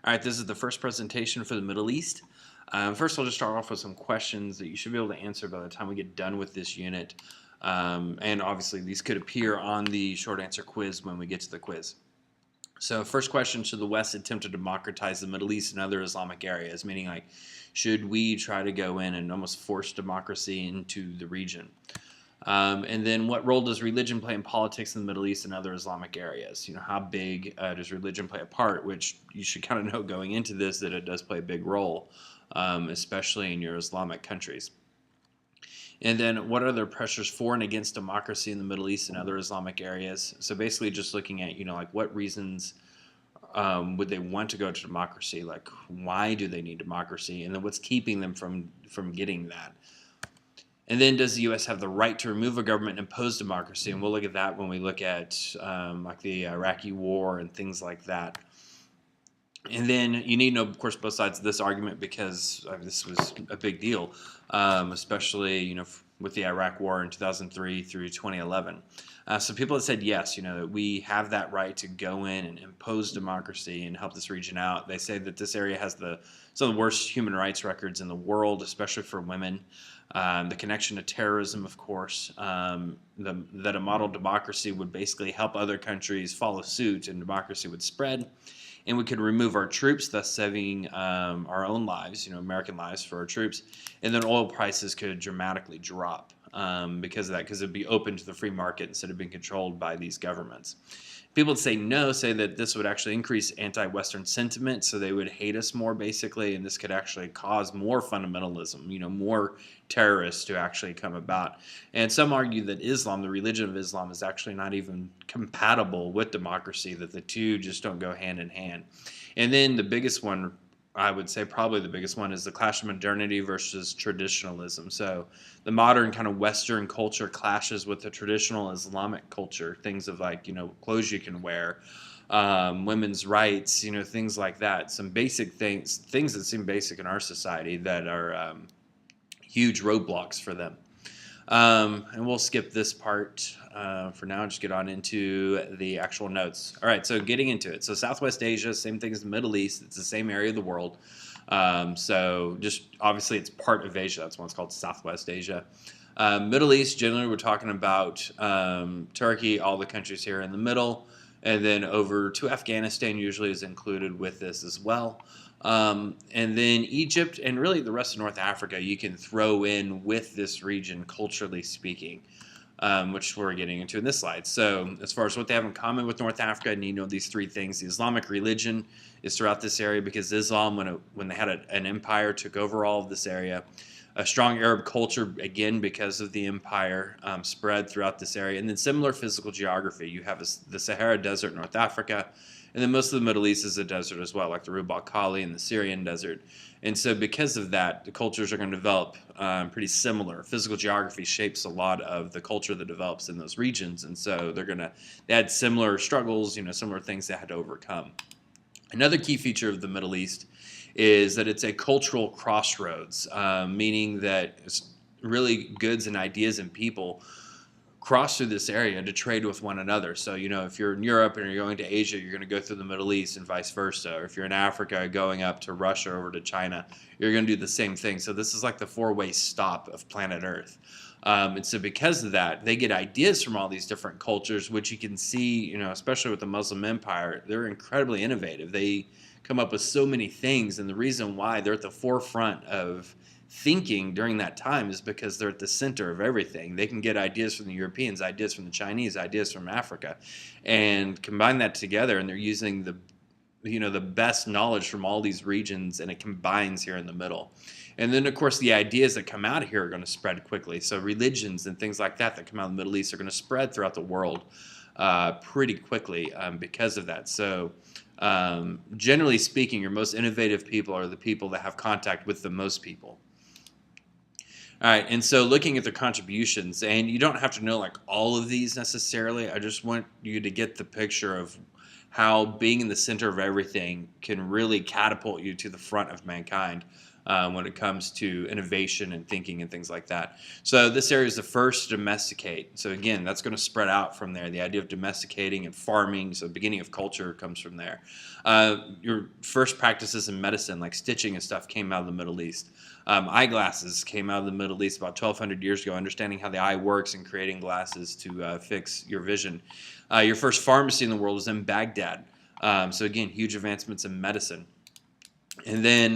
All right, this is the first presentation for the Middle East. First, I'll just start off with some questions that you should be able to answer by the time we get done with this unit. And obviously, these could appear on the short answer quiz when we get to the quiz. So, first question: should the West attempt to democratize the Middle East and other Islamic areas? Meaning, like, should we try to go in and almost force democracy into the region? And then, what role does religion play in politics in the Middle East and other Islamic areas? How big does religion play a part? Which you should kind of know going into this that it does play a big role, especially in your Islamic countries. And then, what are the pressures for and against democracy in the Middle East and other Islamic areas? So basically, just looking at like what reasons would they want to go to democracy? Like, why do they need democracy? And then, what's keeping them from getting that? And then, does the U.S. have the right to remove a government and impose democracy? And we'll look at that when we look at like the Iraqi war and things like that. And then you need to know, of course, both sides of this argument because this was a big deal, especially with the Iraq War in 2003 through 2011. So people have said yes, that we have that right to go in and impose democracy and help this region out. They say that this area has some of the worst human rights records in the world, especially for women. The connection to terrorism, of course, that a model democracy would basically help other countries follow suit and democracy would spread. And we could remove our troops, thus saving our own lives, American lives for our troops. And then oil prices could dramatically drop because of that, because it'd be open to the free market instead of being controlled by these governments. People that say no say that this would actually increase anti-Western sentiment, so they would hate us more, basically, and this could actually cause more fundamentalism, more terrorists to actually come about. And some argue that Islam, the religion of Islam, is actually not even compatible with democracy, that the two just don't go hand in hand. And then the biggest one, I would say probably the biggest one, is the clash of modernity versus traditionalism. So the modern kind of Western culture clashes with the traditional Islamic culture, things of like, clothes you can wear, women's rights, things like that. Some basic things that seem basic in our society that are huge roadblocks for them. And we'll skip this part for now and just get on into the actual notes. All right, so getting into it. So Southwest Asia, same thing as the Middle East. It's the same area of the world. So just obviously it's part of Asia. That's why it's called Southwest Asia. Middle East, generally we're talking about Turkey, all the countries here in the middle, and then over to Afghanistan usually is included with this as well. And then Egypt and really the rest of North Africa you can throw in with this region, culturally speaking, which we're getting into in this slide. So as far as what they have in common with North Africa, you need to know these three things. The Islamic religion is throughout this area because Islam, when they had an empire, took over all of this area. A strong Arab culture, again, because of the empire, spread throughout this area. And then similar physical geography. You have the Sahara Desert in North Africa, and then most of the Middle East is a desert as well, like the Rub' al Khali and the Syrian desert. And so because of that, the cultures are going to develop pretty similar. Physical geography shapes a lot of the culture that develops in those regions. And so they had similar struggles, similar things they had to overcome. Another key feature of the Middle East is that it's a cultural crossroads, meaning that really goods and ideas and people cross through this area to trade with one another. So, if you're in Europe and you're going to Asia, you're going to go through the Middle East and vice versa. Or if you're in Africa going up to Russia, over to China, you're going to do the same thing. So this is like the four-way stop of planet Earth. And so because of that, they get ideas from all these different cultures, which you can see, especially with the Muslim Empire, they're incredibly innovative. They come up with so many things. And the reason why they're at the forefront of thinking during that time is because they're at the center of everything. They can get ideas from the Europeans, ideas from the Chinese, ideas from Africa, and combine that together, and they're using the best knowledge from all these regions, and it combines here in the middle. And then, of course, the ideas that come out of here are going to spread quickly. So religions and things like that come out of the Middle East are going to spread throughout the world pretty quickly because of that. So generally speaking, your most innovative people are the people that have contact with the most people. All right, and so looking at the contributions, and you don't have to know like all of these necessarily. I just want you to get the picture of how being in the center of everything can really catapult you to the front of mankind. when it comes to innovation and thinking and things like that. So this area is the first to domesticate. So again, that's going to spread out from there. The idea of domesticating and farming, so the beginning of culture comes from there. Your first practices in medicine, like stitching and stuff, came out of the Middle East. Eyeglasses came out of the Middle East about 1,200 years ago, understanding how the eye works and creating glasses to fix your vision. Your first pharmacy in the world was in Baghdad. So again, huge advancements in medicine. And then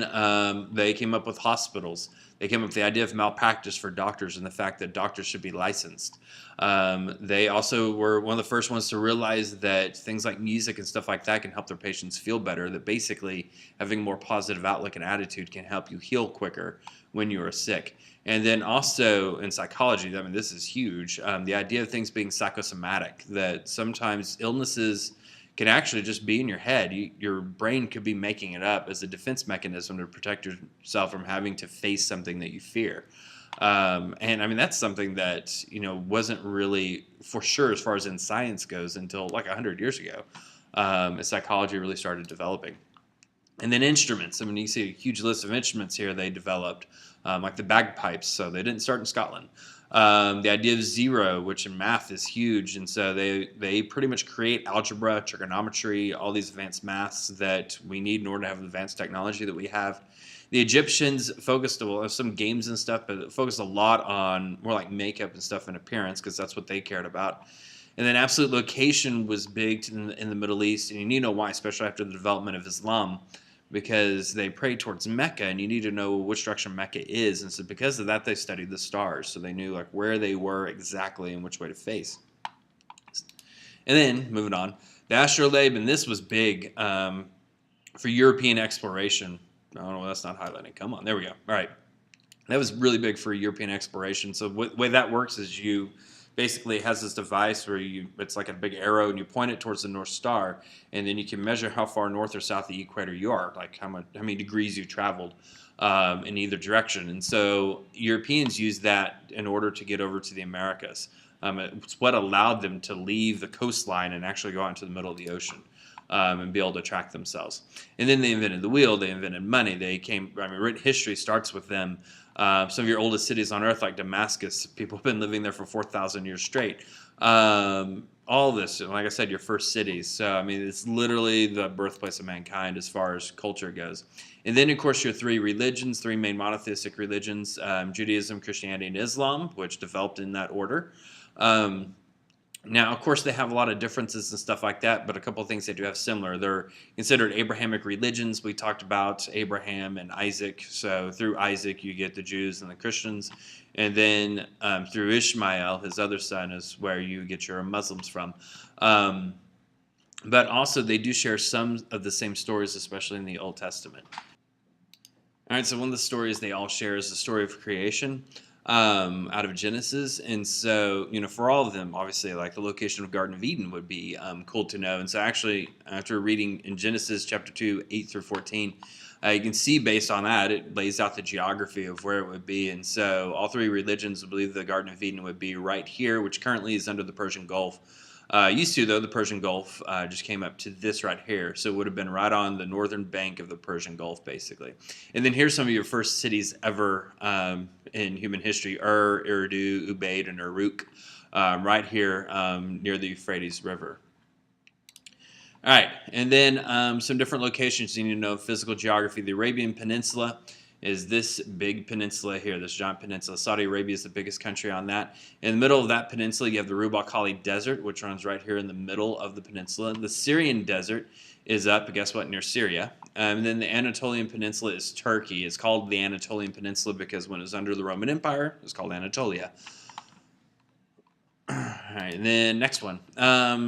they came up with hospitals. They came up with the idea of malpractice for doctors and the fact that doctors should be licensed. They also were one of the first ones to realize that things like music and stuff like that can help their patients feel better, that basically having a more positive outlook and attitude can help you heal quicker when you are sick. And then also in psychology, I mean, this is huge, the idea of things being psychosomatic, that sometimes illnesses can actually just be in your head. Your brain could be making it up as a defense mechanism to protect yourself from having to face something that you fear. And I mean, that's something that, wasn't really for sure as far as in science goes until like 100 years ago, as psychology really started developing. And then instruments. I mean, you see a huge list of instruments here they developed, like the bagpipes. So they didn't start in Scotland. The idea of zero, which in math is huge, and so they pretty much create algebra, trigonometry, all these advanced maths that we need in order to have the advanced technology that we have. The Egyptians focused some games and stuff, but focused a lot on more like makeup and stuff and appearance because that's what they cared about. And then absolute location was big in the Middle East, and you need to know why, especially after the development of Islam, because they prayed towards Mecca, and you need to know which direction Mecca is. And so because of that, they studied the stars, so they knew like where they were exactly and which way to face. And then, moving on, the astrolabe, and this was big for European exploration. Oh, no, that's not highlighting. Come on, there we go. All right. That was really big for European exploration. So the way that works is you basically has this device where it's like a big arrow and you point it towards the North Star, and then you can measure how far north or south of the equator you are, like how many degrees you traveled in either direction. And so Europeans used that in order to get over to the Americas. It's what allowed them to leave the coastline and actually go out into the middle of the ocean. And be able to track themselves. And then they invented the wheel. They invented money. Written history starts with them. Some of your oldest cities on earth, like Damascus, people have been living there for 4,000 years straight. All this, like I said, your first cities. So, I mean, it's literally the birthplace of mankind as far as culture goes. And then, of course, your three main monotheistic religions, Judaism, Christianity, and Islam, which developed in that order. Now, of course, they have a lot of differences and stuff like that, but a couple of things they do have similar. They're considered Abrahamic religions. We talked about Abraham and Isaac. So through Isaac, you get the Jews and the Christians. And then through Ishmael, his other son, is where you get your Muslims from. But also, they do share some of the same stories, especially in the Old Testament. All right, so one of the stories they all share is the story of creation. Out of Genesis. And so, for all of them, obviously, like the location of Garden of Eden would be cool to know. And so actually, after reading in Genesis chapter 2, 8 through 14, you can see based on that, it lays out the geography of where it would be. And so all three religions believe the Garden of Eden would be right here, which currently is under the Persian Gulf. Used to, though, the Persian Gulf just came up to this right here. So it would have been right on the northern bank of the Persian Gulf, basically. And then here's some of your first cities ever in human history: Eridu, Ubaid, and Uruk, right here near the Euphrates River. All right, and then some different locations you need to know: physical geography. The Arabian Peninsula is this big peninsula here, this giant peninsula. Saudi Arabia is the biggest country on that. In the middle of that peninsula, you have the Rub' al Khali Desert, which runs right here in the middle of the peninsula. The Syrian Desert is up, guess what, near Syria. And then the Anatolian Peninsula is Turkey. It's called the Anatolian Peninsula because when it was under the Roman Empire, it was called Anatolia. All right, and then next one.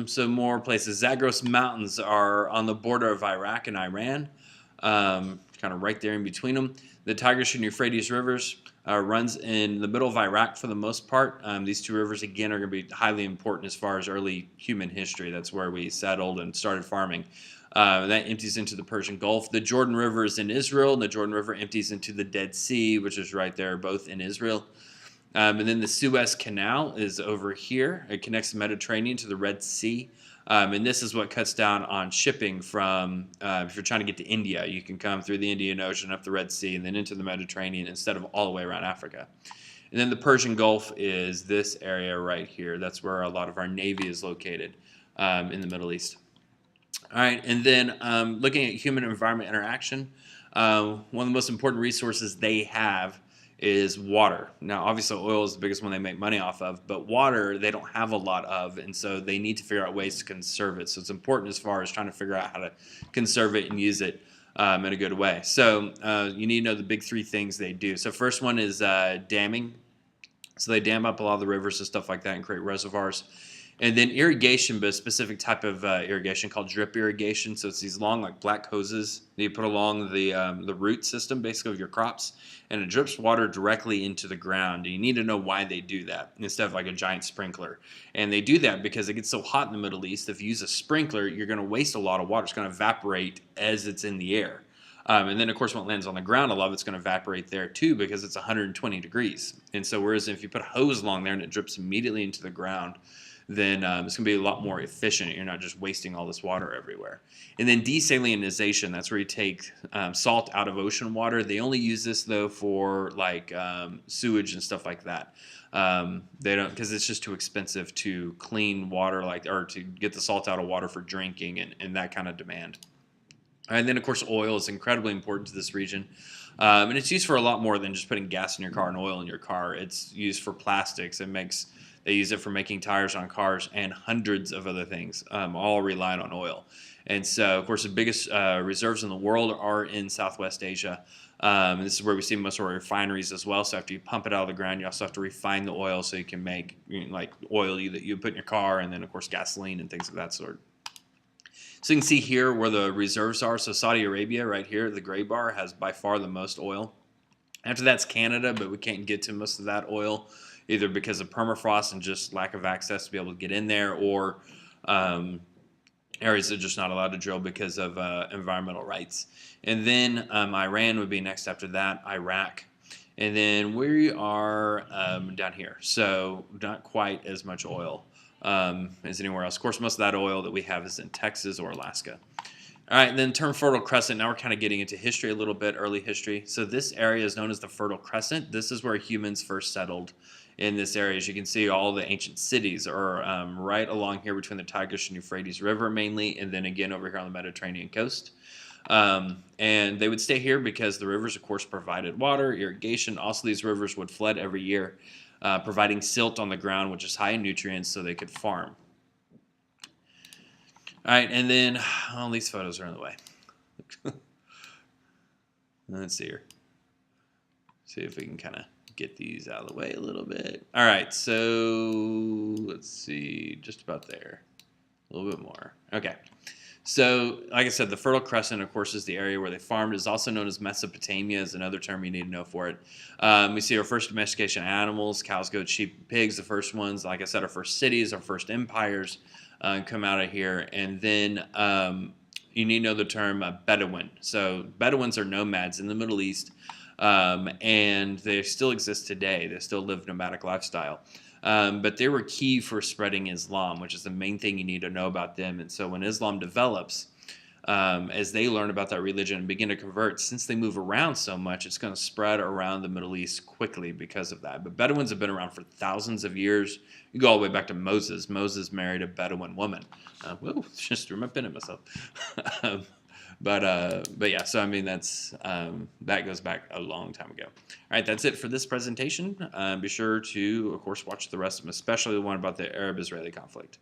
So more places. Zagros Mountains are on the border of Iraq and Iran, kind of right there in between them. The Tigris and Euphrates rivers runs in the middle of Iraq for the most part. These two rivers, again, are going to be highly important as far as early human history. That's where we settled and started farming. That empties into the Persian Gulf. The Jordan River is in Israel, and the Jordan River empties into the Dead Sea, which is right there, both in Israel. And then the Suez Canal is over here. It connects the Mediterranean to the Red Sea. And this is what cuts down on shipping from, if you're trying to get to India, you can come through the Indian Ocean, up the Red Sea, and then into the Mediterranean instead of all the way around Africa. And then the Persian Gulf is this area right here. That's where a lot of our Navy is located in the Middle East. All right, and then looking at human environment interaction, one of the most important resources they have is water. Now, obviously, oil is the biggest one they make money off of, but water they don't have a lot of, and so they need to figure out ways to conserve it. So it's important as far as trying to figure out how to conserve it and use it in a good way. So you need to know the big three things they do. So first one is damming. So they dam up a lot of the rivers and stuff like that and create reservoirs. And then irrigation, but a specific type of irrigation called drip irrigation. So it's these long, like black hoses that you put along the root system, basically, of your crops, and it drips water directly into the ground. And you need to know why they do that instead of like a giant sprinkler. And they do that because it gets so hot in the Middle East. If you use a sprinkler, you're going to waste a lot of water. It's going to evaporate as it's in the air. And then, of course, when it lands on the ground, a lot of it's going to evaporate there, too, because it's 120 degrees. And so whereas if you put a hose along there and it drips immediately into the ground, then it's going to be a lot more efficient. You're not just wasting all this water everywhere. And then desalinization, that's where you take salt out of ocean water. They only use this, though, for like sewage and stuff like that. They don't, because it's just too expensive to clean water, or to get the salt out of water for drinking and that kind of demand. And then, of course, oil is incredibly important to this region. And it's used for a lot more than just putting gas in your car and oil in your car. It's used for plastics. They use it for making tires on cars and hundreds of other things, all relying on oil. And so, of course, the biggest reserves in the world are in Southwest Asia. This is where we see most of our refineries as well. So after you pump it out of the ground, you also have to refine the oil so you can make like oil that you put in your car, and then, of course, gasoline and things of that sort. So you can see here where the reserves are. So Saudi Arabia right here, the gray bar, has by far the most oil. After that's Canada, but we can't get to most of that oil either because of permafrost and just lack of access to be able to get in there, or areas that are just not allowed to drill because of environmental rights. And then Iran would be next after that, Iraq. And then we are down here. So not quite as much oil as anywhere else. Of course, most of that oil that we have is in Texas or Alaska. All right, and then term Fertile Crescent. Now we're kind of getting into history a little bit, early history. So this area is known as the Fertile Crescent. This is where humans first settled in this area. As you can see, all the ancient cities are right along here between the Tigris and Euphrates River mainly, and then again over here on the Mediterranean coast. And they would stay here because the rivers, of course, provided water, irrigation. Also, these rivers would flood every year, providing silt on the ground, which is high in nutrients, so they could farm. All right, and then all these photos are in the way. Let's see here. See if we can kind of get these out of the way a little bit. All right, so let's see, just about there. A little bit more. Okay. So, like I said, the Fertile Crescent, of course, is the area where they farmed. It's also known as Mesopotamia, is another term you need to know for it. We see our first domestication of animals, cows, goats, sheep, pigs, the first ones. Like I said, our first cities, our first empires come out of here. And then you need to know the term Bedouin. So Bedouins are nomads in the Middle East, and they still exist today. They still live nomadic lifestyle. But they were key for spreading Islam, which is the main thing you need to know about them. And so when Islam develops, as they learn about that religion and begin to convert, since they move around so much, it's going to spread around the Middle East quickly because of that. But Bedouins have been around for thousands of years. You go all the way back to Moses. Moses married a Bedouin woman. Whoa, just threw my pen at myself. But yeah, so I mean that goes back a long time ago. All right, that's it for this presentation. Be sure to, of course, watch the rest of them, especially the one about the Arab-Israeli conflict.